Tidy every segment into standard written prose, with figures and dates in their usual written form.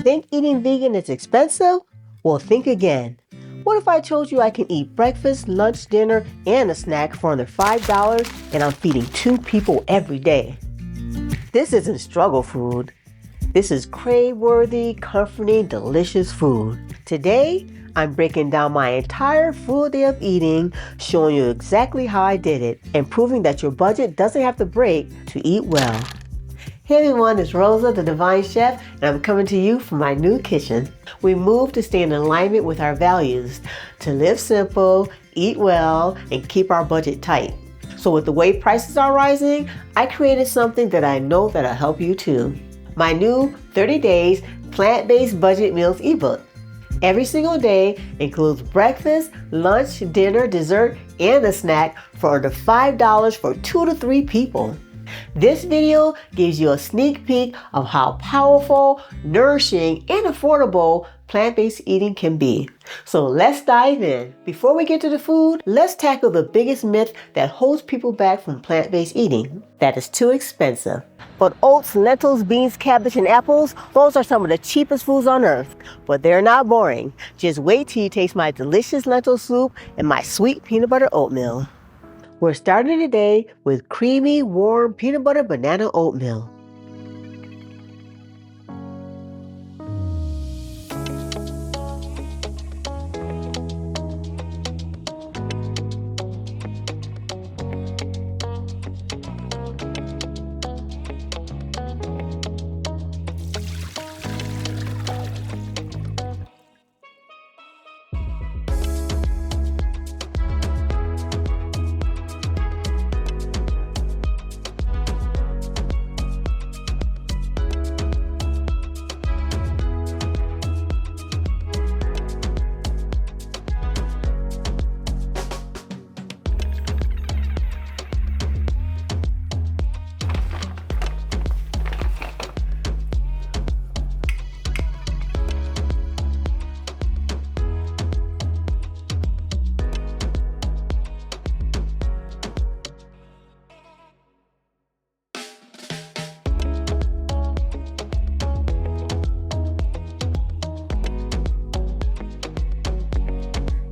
Think eating vegan is expensive? Well, think again. What if I told you I can eat breakfast, lunch, dinner, and a snack for under $5 and I'm feeding 2 people every day? This isn't struggle food. This is crave-worthy, comforting, delicious food. Today, I'm breaking down my entire full day of eating, showing you exactly how I did it, and proving that your budget doesn't have to break to eat well. Hey everyone, it's Rosa, the Divine Chef, and I'm coming to you from my new kitchen. We moved to stay in alignment with our values, to live simple, eat well, and keep our budget tight. So with the way prices are rising, I created something that I know that'll help you too. My new 30 Days Plant-Based Budget Meals ebook. Every single day includes breakfast, lunch, dinner, dessert, and a snack for under $5 for 2 to 3 people. This video gives you a sneak peek of how powerful, nourishing, and affordable plant-based eating can be. So let's dive in. Before we get to the food, let's tackle the biggest myth that holds people back from plant-based eating. That is too expensive. But oats, lentils, beans, cabbage, and apples, those are some of the cheapest foods on earth. But they're not boring. Just wait till you taste my delicious lentil soup and my sweet peanut butter oatmeal. We're starting today with creamy, warm peanut butter banana oatmeal.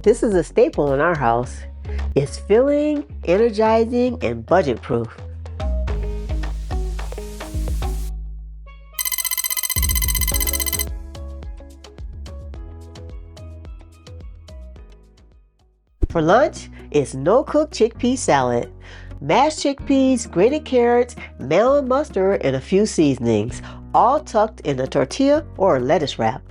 This is a staple in our house. It's filling, energizing, and budget-proof. For lunch, it's no-cook chickpea salad. Mashed chickpeas, grated carrots, melon mustard, and a few seasonings, all tucked in a tortilla or lettuce wrap.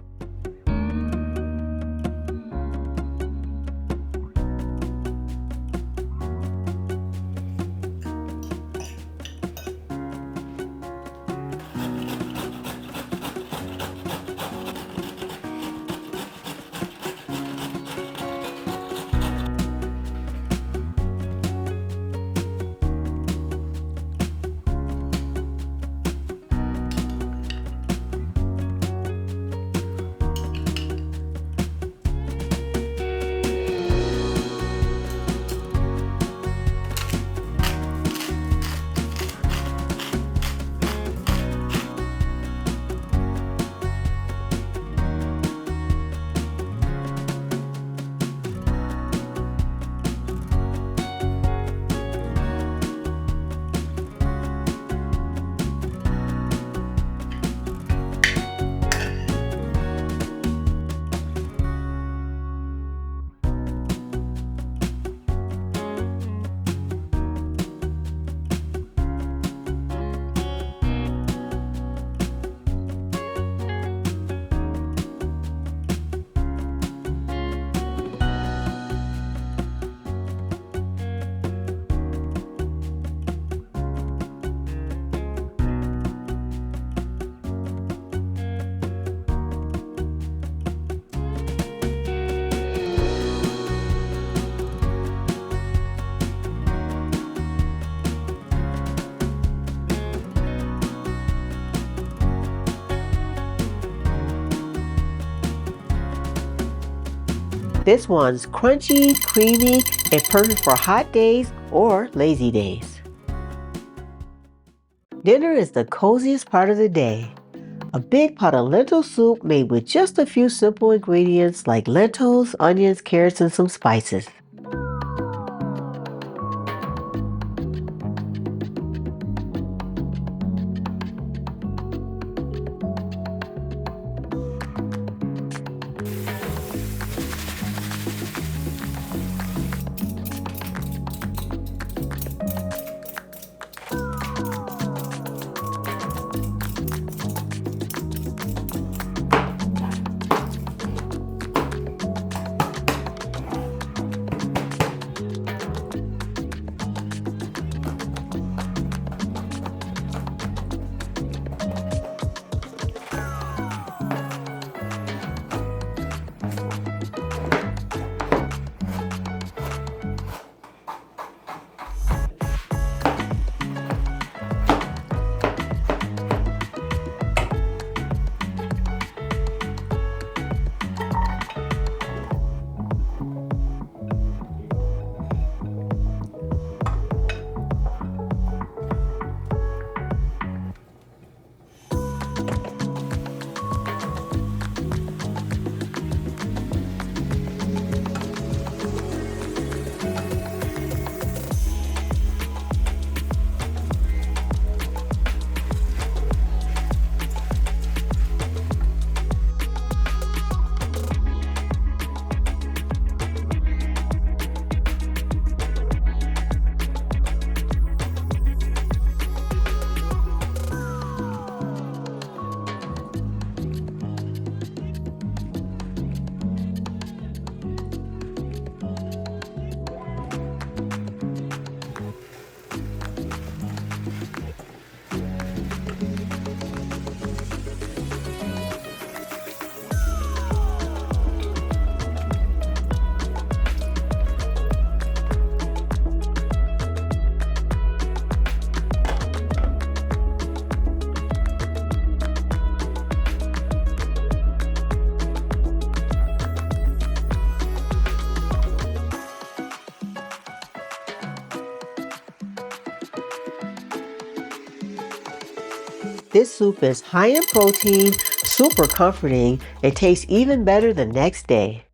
This one's crunchy, creamy, and perfect for hot days or lazy days. Dinner is the coziest part of the day. A big pot of lentil soup made with just a few simple ingredients like lentils, onions, carrots, and some spices. This soup is high in protein, super comforting, and tastes even better the next day.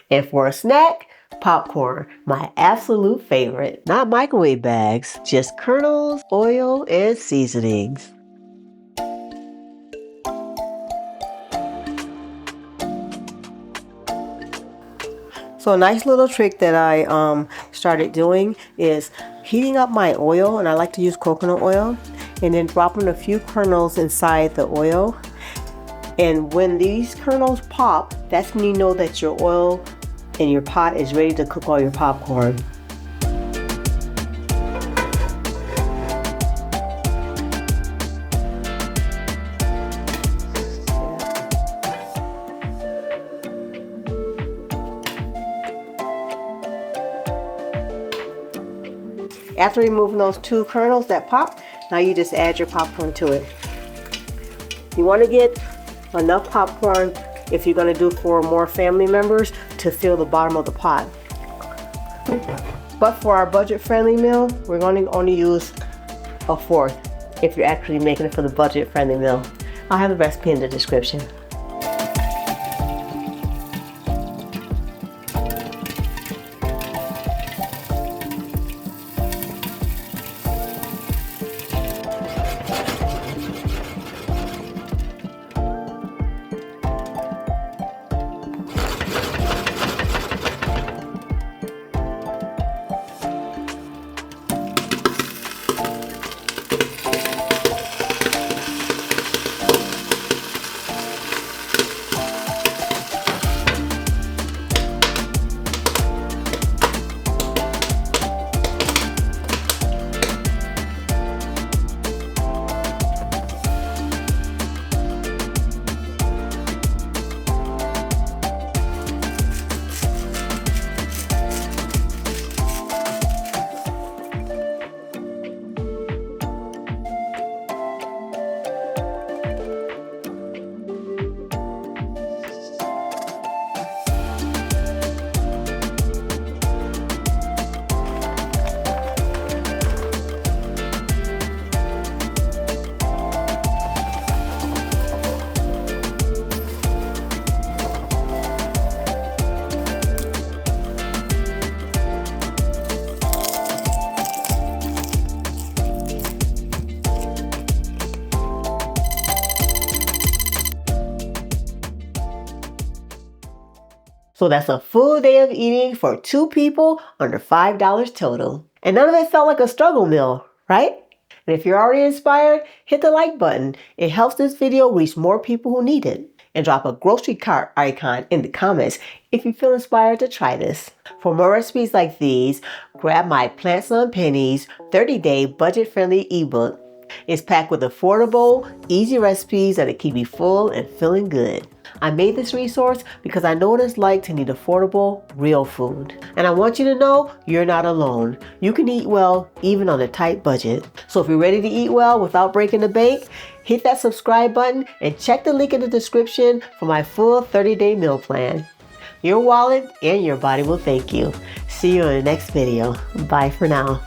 And for a snack, popcorn, my absolute favorite. Not microwave bags, just kernels, oil, and seasonings. So a nice little trick that I started doing is heating up my oil, and I like to use coconut oil, and then dropping a few kernels inside the oil. And when these kernels pop, that's when you know that your oil in your pot is ready to cook all your popcorn. After removing those two kernels that pop, now you just add your popcorn to it. You want to get enough popcorn if you're going to do for more family members to fill the bottom of the pot. But for our budget-friendly meal, we're going to only use a fourth if you're actually making it for the budget-friendly meal. I'll have the recipe in the description. So that's a full day of eating for 2 people under $5 total. And none of it felt like a struggle meal, right? And if you're already inspired, hit the like button. It helps this video reach more people who need it. And drop a grocery cart icon in the comments if you feel inspired to try this. For more recipes like these, grab my Plants on Pennies 30-day budget-friendly ebook. It's packed with affordable, easy recipes that'll keep you full and feeling good. I made this resource because I know what it's like to need affordable, real food. And I want you to know you're not alone. You can eat well even on a tight budget. So if you're ready to eat well without breaking the bank, hit that subscribe button and check the link in the description for my full 30-day meal plan. Your wallet and your body will thank you. See you in the next video. Bye for now.